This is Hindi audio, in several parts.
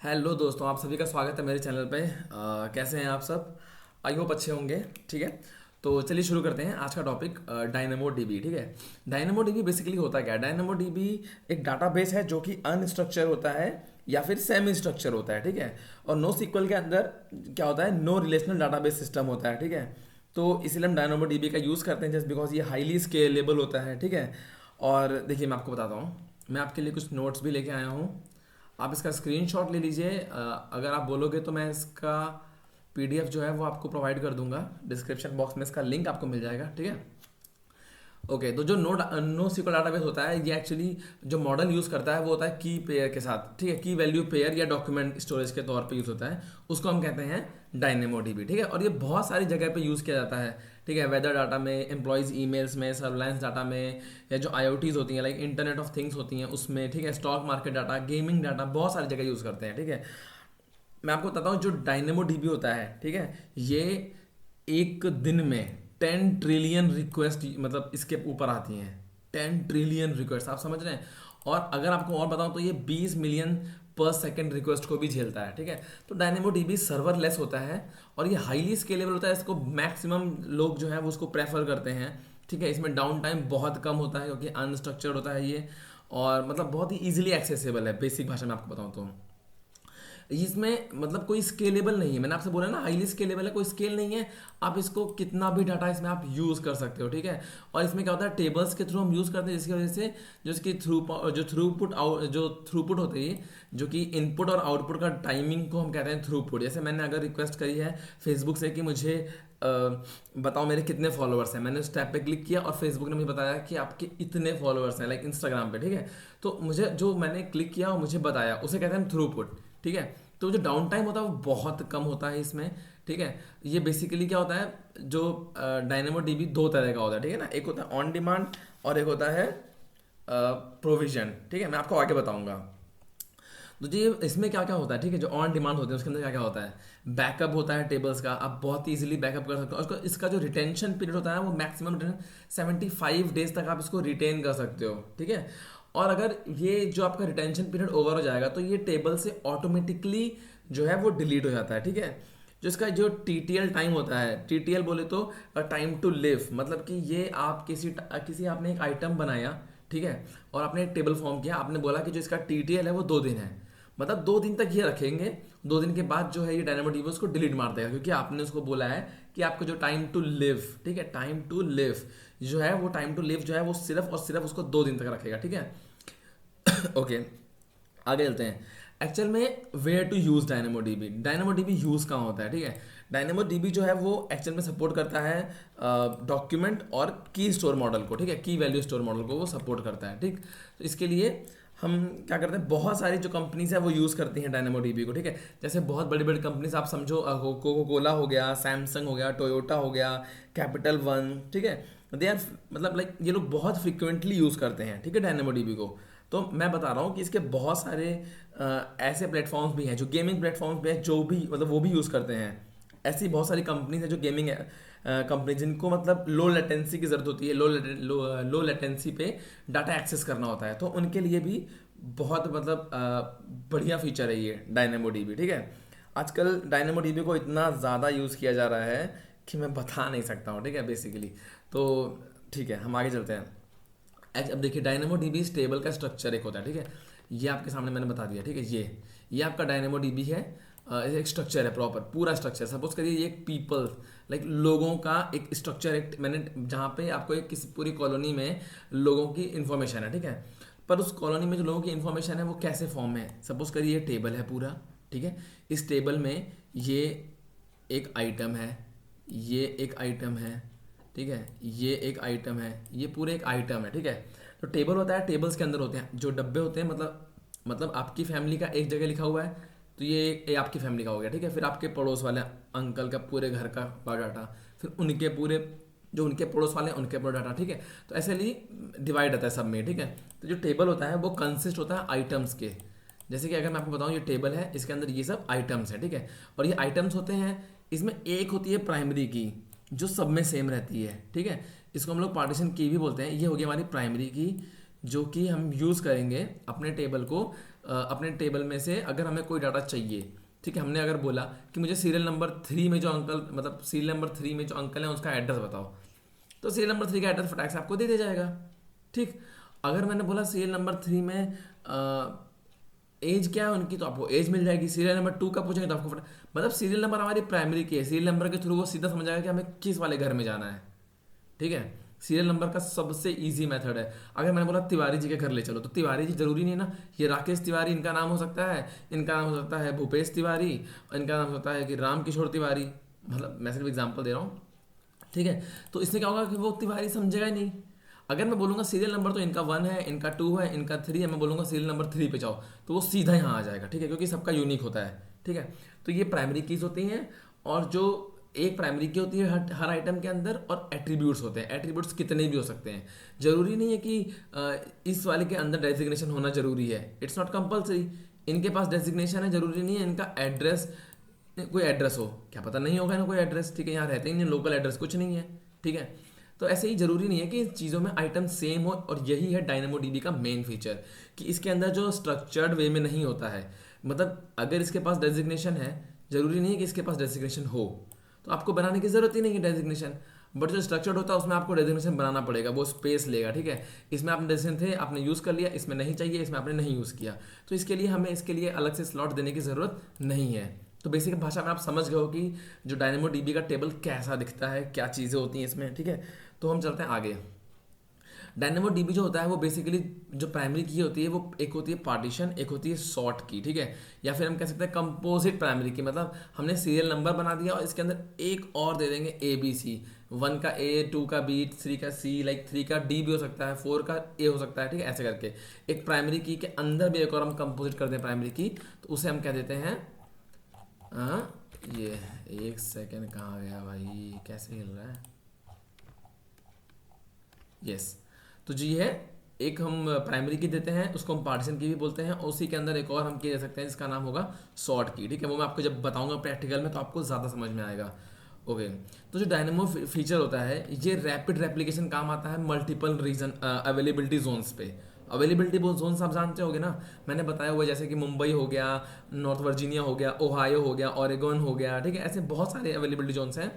हेलो दोस्तों, आप सभी का स्वागत है मेरे चैनल पे। कैसे हैं आप सब? आई होप अच्छे होंगे। ठीक है, तो चलिए शुरू करते हैं आज का टॉपिक, डायनेमो डीबी। ठीक है, डायनेमो डीबी बेसिकली होता क्या है? डायनेमो डीबी एक डाटाबेस है जो कि अनस्ट्रक्चर होता है या फिर सेमी स्ट्रक्चर होता है। ठीक है, और नो सीक्वल के अंदर क्या होता है? नो रिलेशनल डाटाबेस सिस्टम होता है। ठीक है, तो इसलिए हम डायनेमो डीबी का यूज़ करते हैं जस्ट बिकॉज ये हाईली स्केलेबल होता है। ठीक है, और देखिए मैं आपको बताता हूँ, मैं आपके लिए कुछ नोट्स भी लेके आया हूँ। आप इसका स्क्रीनशॉट ले लीजिए। अगर आप बोलोगे तो मैं इसका पीडीएफ जो है वो आपको प्रोवाइड कर दूंगा। डिस्क्रिप्शन बॉक्स में इसका लिंक आपको मिल जाएगा। ठीक है, ओके। तो जो नो सीक्वल डाटाबेस होता है ये एक्चुअली जो मॉडल यूज़ करता है वो होता है की पेयर के साथ। ठीक है, की वैल्यू पेयर या डॉक्यूमेंट स्टोरेज के तौर पे यूज़ होता है, उसको हम कहते हैं डायनेमो डीबी। ठीक है, और ये बहुत सारी जगह पे यूज़ किया जाता है। ठीक है, वेदर डाटा में, एम्प्लॉयज़ ईमेल्स में, सर्विलांस डाटा में, या जो आईओटीज होती हैं लाइक इंटरनेट ऑफ थिंग्स होती हैं उसमें। ठीक है, stock market data, gaming data, बहुत सारी जगह यूज़ करते हैं। ठीक है, मैं आपको बताता हूँ जो डायनेमो डीबी होता है, ठीक है, ये एक दिन में 10 ट्रिलियन रिक्वेस्ट मतलब इसके ऊपर आती हैं। 10 ट्रिलियन रिक्वेस्ट, आप समझ रहे हैं? और अगर आपको और बताऊं तो ये 20 मिलियन पर सेकंड रिक्वेस्ट को भी झेलता है। ठीक है, तो डायनेमो डीबी सर्वरलेस होता है और ये हाईली स्केलेबल होता है। इसको मैक्सिमम लोग जो है वो उसको प्रेफर करते हैं। ठीक है, इसमें डाउन टाइम बहुत कम होता है क्योंकि अनस्ट्रक्चर्ड होता है ये, और मतलब बहुत ही इजीली एक्सेसिबल है। बेसिक भाषा में आपको बताऊं तो इसमें मतलब कोई स्केलेबल नहीं है। मैंने आपसे बोला ना हाईली स्केलेबल है, कोई स्केल नहीं है। आप इसको कितना भी डाटा इसमें आप यूज़ कर सकते हो। ठीक है, और इसमें क्या होता है, टेबल्स के थ्रू हम यूज़ करते हैं जिसकी वजह से जो इसकी थ्रूपुट होती है, जो कि इनपुट और आउटपुट का टाइमिंग को हम कहते हैं थ्रूपुट। जैसे मैंने अगर रिक्वेस्ट करी है फेसबुक से कि मुझे बताओ मेरे कितने फॉलोअर्स हैं, मैंने उस टैब पे क्लिक किया और फेसबुक ने मुझे बताया कि आपके इतने फॉलोअर्स हैं, लाइक इंस्टाग्राम पे। ठीक है, तो मुझे जो मैंने क्लिक किया और मुझे बताया उसे कहते हैं थ्रूपुट। ठीक है, तो जो डाउन टाइम होता है वो बहुत कम होता है इसमें। ठीक है, ये बेसिकली क्या होता है, जो डायनेमो डीबी दो तरह का होता है। ठीक है ना, एक होता है ऑन डिमांड और एक होता है प्रोविजन। ठीक है, मैं आपको आगे बताऊंगा। तो जी इसमें क्या क्या होता है, ठीक है, जो ऑन डिमांड होते हैं उसके अंदर क्या क्या होता है, बैकअप होता है टेबल्स का, आप बहुत ईजिली बैकअप कर सकते हो। उसका इसका जो रिटेंशन पीरियड होता है वो मैक्सिमम 75 डेज तक आप इसको रिटेन कर सकते हो। ठीक है, और अगर ये जो आपका रिटेंशन पीरियड ओवर हो जाएगा तो ये टेबल से ऑटोमेटिकली जो है वो डिलीट हो जाता है। ठीक है, जो इसका जो टीटीएल टाइम होता है, टीटीएल बोले तो टाइम टू लिव, मतलब कि ये आप किसी आपने एक आइटम बनाया, ठीक है, और आपने एक टेबल फॉर्म किया, आपने बोला कि जो इसका टीटीएल है वो 2 दिन है, मतलब 2 दिन तक ये रखेंगे। 2 दिन के बाद जो है ये डायनामो उसको डिलीट मार देगा क्योंकि आपने उसको बोला है कि आपको जो टाइम टू लिव, ठीक है, टाइम टू लिव जो है वो टाइम टू लिव जो है वो सिर्फ और सिर्फ उसको 2 दिन तक रखेगा। ठीक है, ओके, आगे चलते हैं। एक्चुअल में where to use DynamoDB use कहाँ होता है? ठीक है, डायनामो डीबी जो है वो एक्चुअल में सपोर्ट करता है डॉक्यूमेंट और की स्टोर मॉडल को। ठीक है, की वैल्यू स्टोर मॉडल को वो सपोर्ट करता है। ठीक, तो इसके लिए हम क्या करते हैं, बहुत सारी जो कंपनीज है वो यूज़ करती हैं डायनामो डीबी को। ठीक है, जैसे बहुत बड़ी बड़ी कंपनीज आप समझो, कोको कोला हो गया, सैमसंग हो गया, टोयोटा हो गया, कैपिटल वन। ठीक है, दे आर मतलब लाइक ये लोग बहुत फ्रिक्वेंटली यूज़ करते हैं। ठीक है, डायनामो डीबी को। तो मैं बता रहा हूँ कि इसके बहुत सारे ऐसे प्लेटफॉर्म्स भी हैं जो गेमिंग प्लेटफॉर्म्स भी हैं जो भी मतलब वो भी यूज़ करते हैं। ऐसी बहुत सारी कंपनीज हैं जो गेमिंग कंपनी जिनको मतलब लो लेटेंसी की ज़रूरत होती है, लो लेटेंसी पे डाटा एक्सेस करना होता है, तो उनके लिए भी बहुत मतलब बढ़िया फीचर है ये डायनेमो डीबी। ठीक है, आजकल डायनेमो डीबी को इतना ज़्यादा यूज़ किया जा रहा है कि मैं बता नहीं सकता हूँ। ठीक है, बेसिकली तो ठीक है, हम आगे चलते हैं। अब देखिए डायनेमो डीबी टेबल का स्ट्रक्चर एक होता है। ठीक है, ये आपके सामने मैंने बता दिया। ठीक है, ये आपका डायनेमो डीबी है। एक स्ट्रक्चर है, प्रॉपर पूरा स्ट्रक्चर। सपोज करिए ये एक पीपल लाइक लोगों का एक स्ट्रक्चर, एक मैंने जहाँ पे आपको एक किसी पूरी कॉलोनी में लोगों की इन्फॉर्मेशन है। ठीक है, पर उस कॉलोनी में जो लोगों की इन्फॉर्मेशन है वो कैसे फॉर्म है, सपोज करिए ये टेबल है पूरा। ठीक है, इस टेबल में ये एक आइटम है, ये एक आइटम है, ठीक है, ये एक आइटम है, ये पूरे एक आइटम है। ठीक है, तो टेबल होता है, टेबल्स के अंदर होते हैं जो डब्बे होते हैं, मतलब आपकी फैमिली का एक जगह लिखा हुआ है तो ये आपकी फैमिली का हो गया। ठीक है, फिर आपके पड़ोस वाले अंकल का पूरे घर का बायोडाटा, फिर उनके पूरे जो उनके पड़ोस वाले हैं उनके पूरा डाटा। ठीक है, तो ऐसे ही डिवाइड होता है सब में। ठीक है, तो जो टेबल होता है वो कंसिस्ट होता है आइटम्स के। जैसे कि अगर मैं आपको बताऊं ये टेबल है, इसके अंदर ये सब आइटम्स है। ठीक है, और ये आइटम्स होते हैं, इसमें एक होती है प्राइमरी की जो सब में सेम रहती है। ठीक है, इसको हम लोग पार्टीशन की भी बोलते हैं। ये होगी हमारी प्राइमरी की जो कि हम यूज़ करेंगे अपने टेबल को अपने टेबल में से अगर हमें कोई डाटा चाहिए, ठीक है, हमने अगर बोला कि मुझे सीरियल नंबर 3 में जो अंकल, मतलब सीरियल नंबर 3 में जो अंकल है उसका एड्रेस बताओ, तो सीरियल नंबर 3 का एड्रेस फटाक से आपको दे दिया जाएगा। ठीक, अगर मैंने बोला सीरियल नंबर 3 में एज क्या है उनकी, तो आपको एज मिल जाएगी। सीरियल नंबर 2 का पूछेंगे तो आपको मतलब सीरियल नंबर हमारी प्राइमरी की है, सीरियल नंबर के थ्रू वो सीधा समझ आएगा कि हमें किस वाले घर में जाना है। ठीक है, सीरियल नंबर का सबसे इजी मेथड है। अगर मैंने बोला तिवारी जी के घर ले चलो, तो तिवारी जी जरूरी नहीं है ना, ये राकेश तिवारी इनका नाम हो सकता है, इनका नाम हो सकता है भूपेश तिवारी, इनका नाम हो सकता है कि राम किशोर तिवारी, मतलब मैं सिर्फ एग्जाम्पल दे रहा हूँ। ठीक है, तो इससे क्या होगा कि वो तिवारी समझेगा ही नहीं। अगर मैं बोलूँगा सीरियल नंबर तो इनका 1 है, इनका 2 है, इनका 3 है, मैं बोलूँगा सीरियल नंबर 3 पे जाओ, तो वो सीधा यहाँ आ जाएगा। ठीक है, क्योंकि सबका यूनिक होता है। ठीक है, तो ये प्राइमरी कीज होती हैं, और जो एक प्राइमरी की होती है हर आइटम के अंदर, और एट्रीब्यूट्स होते हैं। एट्रीब्यूट्स कितने भी हो सकते हैं, जरूरी नहीं है कि इस वाले के अंदर डेजिग्नेशन होना जरूरी है, इट्स नॉट कंपलसरी। इनके पास डेजिग्नेशन है, जरूरी नहीं है इनका एड्रेस कोई एड्रेस हो, क्या पता नहीं होगा ना कोई एड्रेस। ठीक है, यहाँ रहते ही नहीं, लोकल एड्रेस कुछ नहीं है। ठीक है, तो ऐसे ही जरूरी नहीं है कि इन चीज़ों में आइटम सेम हो, और यही है डायनेमोडीबी का मेन फीचर, कि इसके अंदर जो स्ट्रक्चर्ड वे में नहीं होता है। मतलब अगर इसके पास डेजिग्नेशन है, जरूरी नहीं है कि इसके पास डेजिग्नेशन हो, तो आपको बनाने की जरूरत ही नहीं है डेजिग्नेशन। बट जो स्ट्रक्चर्ड होता है उसमें आपको डेजिग्नेशन बनाना पड़ेगा, वो स्पेस लेगा। ठीक है, इसमें आपने डेजिग्नेशन थे, आपने यूज़ कर लिया, इसमें नहीं चाहिए, इसमें आपने नहीं यूज़ किया, तो इसके लिए हमें इसके लिए अलग से स्लॉट देने की ज़रूरत नहीं है। तो बेसिक भाषा में आप समझ गए हो कि जो डायनेमोडीबी का टेबल कैसा दिखता है, क्या चीज़ें होती हैं इसमें। ठीक है, तो हम चलते हैं आगे। डायनेमोडीबी जो होता है वो बेसिकली जो प्राइमरी की होती है, वो एक होती है पार्टीशन, एक होती है सॉर्ट की। ठीक है, या फिर हम कह सकते हैं कंपोजिट प्राइमरी की, मतलब हमने सीरियल नंबर बना दिया और इसके अंदर एक और दे देंगे ए बी सी, 1 का ए, 2 का बी, 3 का सी, लाइक 3 का डी भी हो सकता है, 4 का ए हो सकता है। ठीक है, ऐसे करके एक प्राइमरी की के अंदर भी एक और हम कंपोजिट करते हैं प्राइमरी की, तो उसे हम कह देते हैं ये एक सेकेंड कहाँ गया भाई, कैसे हिल रहा है, यस। तो जी है, एक हम प्राइमरी की देते हैं, उसको हम पार्टीशन की भी बोलते हैं, और उसी के अंदर एक और हम की दे सकते हैं जिसका नाम होगा सॉर्ट की। ठीक है, वो मैं आपको जब बताऊंगा प्रैक्टिकल में तो आपको ज़्यादा समझ में आएगा। ओके, तो जो डायनेमो फीचर होता है, ये रैपिड रेप्लिकेशन काम आता है मल्टीपल रीजन अवेलेबिलिटी जोन्स पे। अवेलेबिलिटी जोन्स आप जानते होगे ना, मैंने बताया हुआ है, जैसे कि मुंबई हो गया, नॉर्थ वर्जीनिया हो गया, ओहायो हो गया, ओरेगन हो गया। ठीक है, ऐसे बहुत सारे अवेलेबिलिटी जोन्स हैं,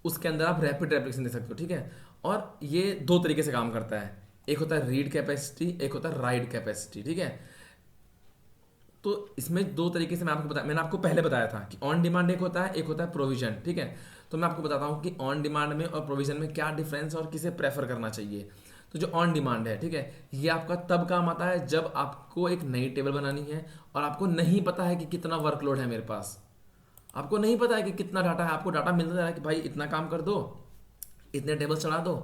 उसके अंदर आप रैपिड रेप्लिकेशन दे सकते हो। ठीक है, और ये दो तरीके से काम करता है, एक होता है रीड कैपेसिटी, एक होता है राइट कैपेसिटी। ठीक है, तो इसमें दो तरीके से मैंने आपको पहले बताया था कि ऑन डिमांड एक होता है, एक होता है प्रोविजन। ठीक है, तो मैं आपको बताता हूँ कि ऑन डिमांड में और प्रोविजन में क्या डिफरेंस और किसे प्रेफर करना चाहिए। तो जो ऑन डिमांड है, ठीक है, ये आपका तब काम आता है जब आपको एक नई टेबल बनानी है और आपको नहीं पता है कि कितना वर्कलोड है मेरे पास, आपको नहीं पता है कि कितना डाटा है, आपको डाटा मिलता है कि भाई इतना काम कर दो, इतने टेबल चढ़ा दो,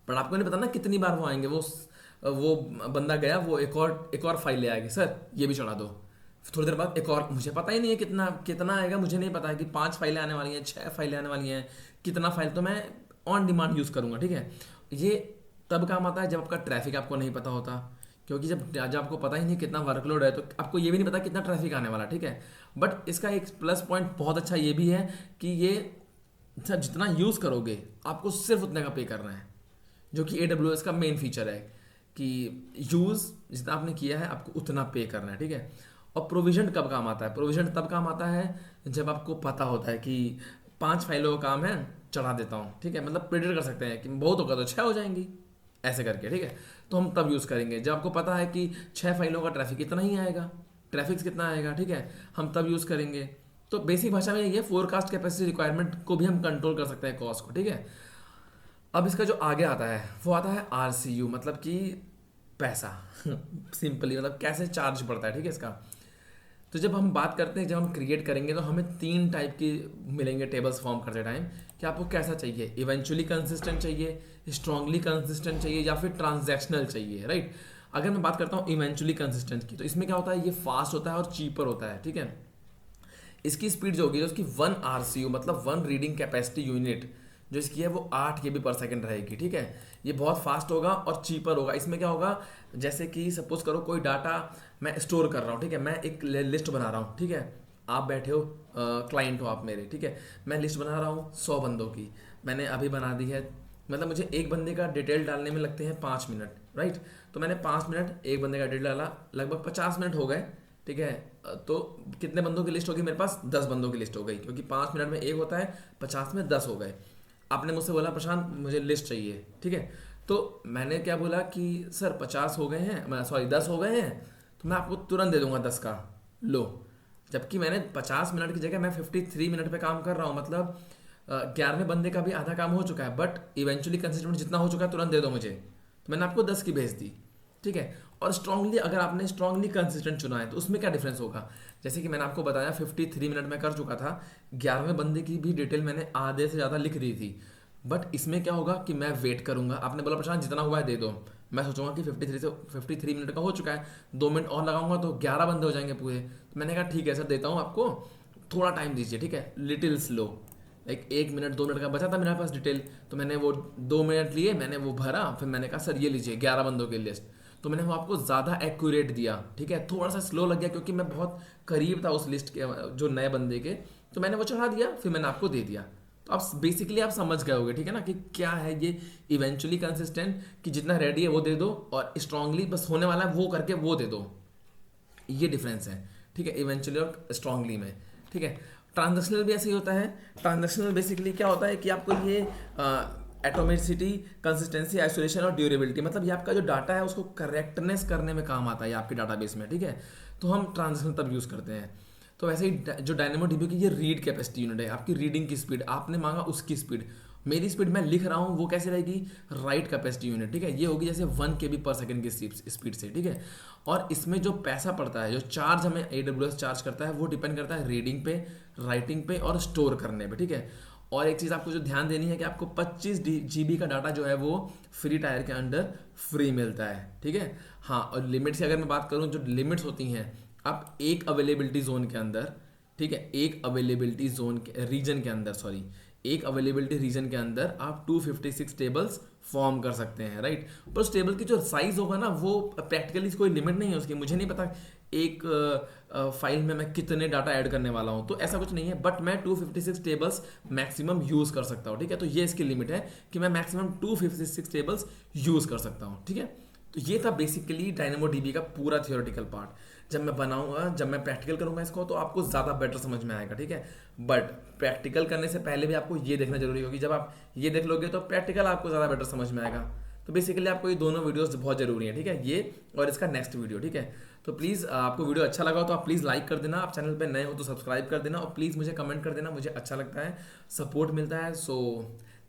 पर आपको नहीं पता ना कितनी बार वो आएंगे। वो बंदा गया, वो एक और फाइल ले आएगी, सर ये भी चढ़ा दो, थोड़ी देर बाद एक और, मुझे पता ही नहीं है कितना कितना आएगा, मुझे नहीं पता है कि 5 फाइलें आने वाली हैं, 6 फाइलें आने वाली हैं, कितना फाइल, तो मैं ऑन डिमांड यूज़ करूँगा। ठीक है, ये तब काम आता है जब आपका ट्रैफिक आपको नहीं पता होता, क्योंकि जब आपको पता ही नहीं कितना वर्कलोड है, तो आपको ये भी नहीं पता कितना ट्रैफिक आने वाला। ठीक है, बट इसका एक प्लस पॉइंट बहुत अच्छा ये भी है कि ये जितना यूज़ करोगे आपको सिर्फ उतने का पे करना है, जो कि AWS का मेन फीचर है कि यूज़ जितना आपने किया है आपको उतना पे करना है। ठीक है, और प्रोविजन कब काम आता है, प्रोविजन तब काम आता है जब आपको पता होता है कि 5 फाइलों का काम है, चढ़ा देता हूँ। ठीक है, मतलब प्रेडिक्ट कर सकते हैं कि बहुत होगा तो 6 हो जाएंगी, ऐसे करके। ठीक है, तो हम तब यूज़ करेंगे जब आपको पता है कि 6 फाइलों का ट्रैफिक इतना ही आएगा, ट्रैफिक कितना आएगा। ठीक है, हम तब यूज़ करेंगे। तो बेसिक भाषा में ये फोरकास्ट कैपेसिटी रिक्वायरमेंट को भी हम कंट्रोल कर सकते हैं, कॉस्ट को। ठीक है, अब इसका जो आगे आता है वो आता है RCU, मतलब कि पैसा सिंपली मतलब कैसे चार्ज पड़ता है। ठीक है, इसका तो जब हम बात करते हैं, जब हम क्रिएट करेंगे तो हमें 3 टाइप की मिलेंगे टेबल्स फॉर्म करते टाइम, कि आपको कैसा चाहिए, इवेंचुअली कंसिस्टेंट चाहिए, स्ट्रांगली कंसिस्टेंट चाहिए, या फिर ट्रांजैक्शनल चाहिए। राइट, अगर मैं बात करता हूँ इवेंचुअली कंसिस्टेंट की, तो इसमें क्या होता है, ये फास्ट होता है और चीपर होता है। ठीक है, इसकी स्पीड जो होगी, उसकी 1 RCU मतलब 1 रीडिंग कैपेसिटी यूनिट जो इसकी है वो 8 KB पर सेकंड रहेगी। ठीक है, ये बहुत फास्ट होगा और चीपर होगा। इसमें क्या होगा, जैसे कि सपोज करो कोई डाटा मैं स्टोर कर रहा हूँ, ठीक है, मैं एक लिस्ट बना रहा हूँ। ठीक है, आप बैठे हो, क्लाइंट हो आप मेरे। ठीक है, मैं लिस्ट बना रहा हूँ 100 बंदों की, मैंने अभी बना दी है, मतलब मुझे एक बंदे का डिटेल डालने में लगते हैं 5 मिनट। राइट, तो मैंने 5 मिनट एक बंदे का डिटेल डाला, लगभग 50 मिनट हो गए। ठीक है। तो कितने बंदों की लिस्ट होगी मेरे पास? 10 बंदों की लिस्ट हो गई, क्योंकि 5 मिनट में एक होता है, 50 में 10 हो गए। आपने मुझसे बोला प्रशांत मुझे लिस्ट चाहिए, ठीक है। तो मैंने क्या बोला कि सर 50 हो गए हैं, सॉरी 10 हो गए हैं, तो मैं आपको तुरंत दे दूंगा 10 का, लो। जबकि मैंने 50 मिनट की जगह मैं 53 मिनट पे काम कर रहा हूँ, मतलब 11वें बंदे का भी आधा काम हो चुका है, बट इवेंचुअली कंसिस्टेंट जितना हो चुका है तुरंत दे दो मुझे। तो मैंने आपको 10 की भेज दी, ठीक है। और स्ट्रांगली, अगर आपने स्ट्रांगली कंसिस्टेंट चुना है तो उसमें क्या डिफरेंस होगा? जैसे कि मैंने आपको बताया 53 मिनट में कर चुका था, 11वें बंदे की भी डिटेल मैंने आधे से ज़्यादा लिख दी थी। बट इसमें क्या होगा कि मैं वेट करूंगा। आपने बोला प्रशांत जितना हुआ है दे दो, मैं सोचूंगा कि 53 मिनट का हो चुका है, 2 मिनट और लगाऊंगा तो 11 बंदे हो जाएंगे पूरे। तो मैंने कहा ठीक है सर, देता हूँ आपको, थोड़ा टाइम दीजिए, ठीक है, little slow. Like 1 minute 2 minute का बचा था मेरे पास डिटेल, तो मैंने वो 2 मिनट लिए, मैंने वो भरा, फिर मैंने कहा सर ये लीजिए 11 बंदों की लिस्ट। तो मैंने वो आपको ज़्यादा एक्यूरेट दिया, ठीक है। थोड़ा सा स्लो लग गया क्योंकि मैं बहुत करीब था उस लिस्ट के, जो नए बंदे के, तो मैंने वो चढ़ा दिया, फिर मैंने आपको दे दिया। तो आप बेसिकली आप समझ गए होगे, ठीक है ना, कि क्या है ये इवेंचुअली कंसिस्टेंट, कि जितना रेडी है वो दे दो, और स्ट्रांगली बस होने वाला है वो करके वो दे दो। ये डिफरेंस है, ठीक है, इवेंचुअली और स्ट्रांगली में, ठीक है। ट्रांजेक्शनल भी ऐसे ही होता है। ट्रांजेक्शनल बेसिकली क्या होता है कि आपको ये एटोमिसिटी, कंसिस्टेंसी, आइसोलेशन और ड्यूरेबिलिटी, मतलब ये आपका जो डाटा है उसको करेक्टनेस करने में काम आता है आपके डाटाबेस में, ठीक है। तो हम ट्रांजेक्शनल तब यूज़ करते हैं। तो वैसे ही जो डायनेमो डीबी की ये रीड कैपेसिटी यूनिट है, आपकी रीडिंग की स्पीड, आपने मांगा उसकी स्पीड। मेरी स्पीड मैं लिख रहा हूँ वो कैसे रहेगी? राइट कैपेसिटी यूनिट, ठीक है, ये होगी जैसे 1 KB पर सेकंड की स्पीड से, ठीक है। और इसमें जो पैसा पड़ता है, जो चार्ज हमें AWS चार्ज करता है, वो डिपेंड करता है रीडिंग पे, राइटिंग पे और स्टोर करने पे, ठीक है। और एक चीज़ आपको जो ध्यान देनी है कि आपको 25 GB का डाटा जो है वो फ्री टायर के अंडर फ्री मिलता है, ठीक है। हाँ, और लिमिट्स की अगर मैं बात करूँ, जो लिमिट्स होती हैं, आप एक अवेलेबिलिटी जोन के अंदर, ठीक है, एक अवेलेबिलिटी जोन के रीजन के अंदर, सॉरी, एक अवेलेबिलिटी रीजन के अंदर आप 256 टेबल्स फॉर्म कर सकते हैं, राइट। पर उस टेबल की जो साइज होगा ना, वो प्रैक्टिकली कोई लिमिट नहीं है उसकी। मुझे नहीं पता एक फाइल में मैं कितने डाटा ऐड करने वाला हूँ, तो ऐसा कुछ नहीं है, बट मैं 256 टेबल्स मैक्सिमम यूज़ कर सकता हूँ, ठीक है। तो ये इसकी लिमिट है कि मैं मैक्सिमम 256 टेबल्स यूज़ कर सकता हूँ, ठीक है। तो ये था बेसिकली डायनेमो डीबी का पूरा थियोरेटिकल पार्ट। जब मैं बनाऊंगा, जब मैं प्रैक्टिकल करूंगा इसको, तो आपको ज़्यादा बेटर समझ में आएगा, ठीक है। बट प्रैक्टिकल करने से पहले भी आपको ये देखना जरूरी होगी। जब आप ये देख लोगे तो प्रैक्टिकल आपको ज़्यादा बेटर समझ में आएगा। तो बेसिकली आपको ये दोनों वीडियोस बहुत ज़रूरी हैं, ठीक है, ये और इसका नेक्स्ट वीडियो, ठीक है। तो प्लीज़ आपको वीडियो अच्छा लगा हो तो आप प्लीज़ लाइक कर देना, आप चैनल पे नए हो तो सब्सक्राइब कर देना, और प्लीज़ मुझे कमेंट कर देना, मुझे अच्छा लगता है, सपोर्ट मिलता है। So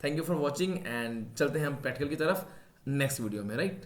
thank you for watching, and चलते हैं हम प्रैक्टिकल की तरफ नेक्स्ट वीडियो में, राइट।